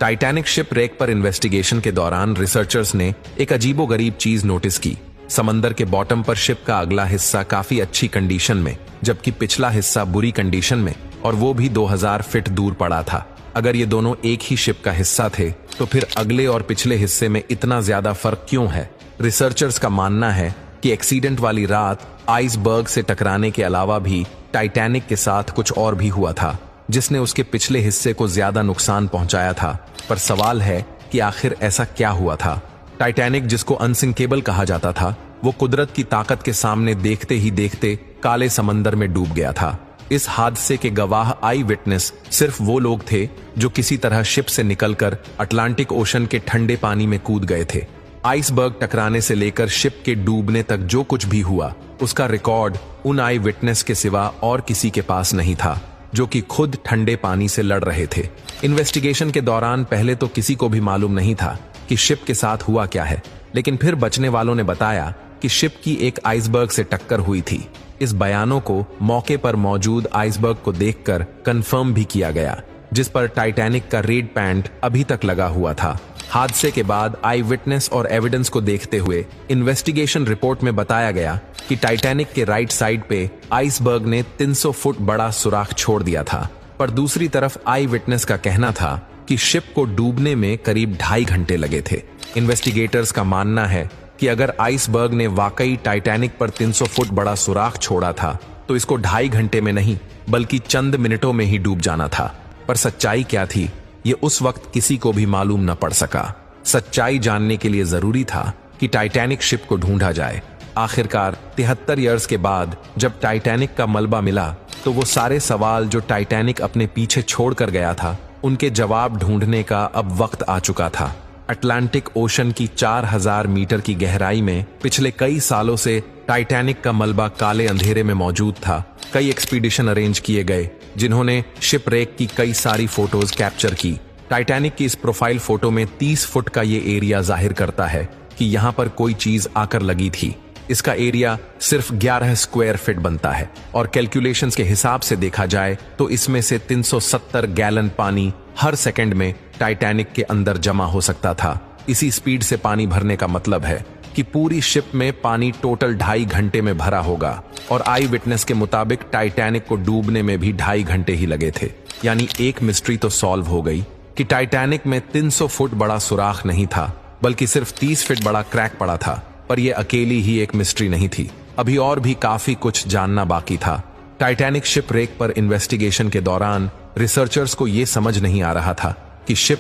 Titanic ship rake पर investigation के दौरान रिसर्चर्स ने एक अजीबोगरीब चीज नोटिस की। समंदर के बॉटम पर शिप का अगला हिस्सा काफी अच्छी कंडीशन में, जबकि पिछला हिस्सा बुरी कंडीशन में, और वो भी 2000 फीट दूर पड़ा था। अगर ये दोनों एक ही शिप का हिस्सा थे तो फिर अगले और पिछले हिस्से में इतना ज्यादा फर्क क्यों है? रिसर्चर्स का मानना है कि एक्सीडेंट वाली रात आइसबर्ग से टकराने के अलावा भी टाइटैनिक के साथ कुछ और भी हुआ था, जिसने उसके पिछले हिस्से को ज्यादा नुकसान पहुंचाया था। पर सवाल है कि आखिर ऐसा क्या हुआ था? टाइटैनिक, जिसको अनसिंकेबल कहा जाता था, वो कुदरत की ताकत के सामने देखते ही देखते काले समंदर में डूब गया था। इस हादसे के गवाह आई विटनेस सिर्फ वो लोग थे जो किसी तरह शिप से निकलकर अटलांटिक ओशन के ठंडे पानी में कूद गए थे। आइसबर्ग टकराने से लेकर शिप के डूबने तक जो कुछ भी हुआ, उसका रिकॉर्ड उन आई विटनेस के सिवा और किसी के पास नहीं था, जो कि खुद ठंडे पानी से लड़ रहे थे। इन्वेस्टिगेशन के दौरान पहले तो किसी को भी मालूम नहीं था कि शिप के साथ हुआ क्या है, लेकिन फिर बचने वालों ने बताया कि शिप की एक आइसबर्ग से टक्कर हुई थी। इस बयानों को मौके पर मौजूद आइसबर्ग को देखकर कंफर्म भी किया गया, जिस पर टाइटैनिक का रेड पैंट अभी तक लगा हुआ था। हादसे के बाद आई विटनेस और एविडेंस को देखते हुए इन्वेस्टिगेशन रिपोर्ट में बताया गया कि टाइटैनिक के राइट साइड पे आइसबर्ग ने 300 फुट बड़ा सुराख छोड़ दिया था। पर दूसरी तरफ आई विटनेस का कहना था कि शिप को डूबने में करीब 2.5 घंटे लगे थे। इन्वेस्टिगेटर्स का मानना है कि अगर आइसबर्ग ने वाकई टाइटैनिक पर 300 फुट बड़ा सुराख छोड़ा था तो इसको 2.5 घंटे में नहीं बल्कि चंद मिनटों में ही डूब जाना था। पर सच्चाई क्या थी, ये उस वक्त किसी को भी मालूम न पड़ सका। सच्चाई जानने के लिए जरूरी था कि टाइटैनिक शिप को ढूंढा जाए। आखिरकार 73 ईयर्स के बाद जब टाइटैनिक का मलबा मिला तो वो सारे सवाल जो टाइटैनिक अपने पीछे छोड़कर गया था, उनके जवाब ढूंढने का अब वक्त आ चुका था। अटलांटिक ओशन की 4000 मीटर की गहराई में पिछले कई सालों से टाइटैनिक का मलबा काले अंधेरे में मौजूद था। कई एक्सपीडिशन अरेंज किए गए जिन्होंने शिपरेक की कई सारी फोटोज कैप्चर की। टाइटैनिक की इस प्रोफाइल फोटो में 30 फुट का ये एरिया जाहिर करता है कि यहाँ पर कोई चीज आकर लगी थी। इसका एरिया सिर्फ 11 स्क्वायर फीट बनता है और कैलकुलेशंस के हिसाब से देखा जाए तो इसमें से 370 गैलन पानी हर सेकंड में टाइटैनिक के अंदर जमा हो सकता था। इसी स्पीड से पानी भरने का मतलब है कि पूरी शिप में पानी टोटल 2.5 घंटे में भरा होगा, और आई विटनेस के मुताबिक टाइटैनिक को डूबने में भी 2.5 घंटे ही लगे थे। यानी एक मिस्ट्री तो सॉल्व हो गई कि टाइटैनिक में 300 फुट बड़ा सुराख नहीं था बल्कि सिर्फ 30 फीट बड़ा क्रैक पड़ा था। पर यह अकेली ही एक मिस्ट्री नहीं थी, अभी और भी काफी कुछ जानना बाकी था। टाइटैनिक शिप रेक पर इन्वेस्टिगेशन के दौरान रिसर्चर्स को यह समझ नहीं आ रहा था कि शिप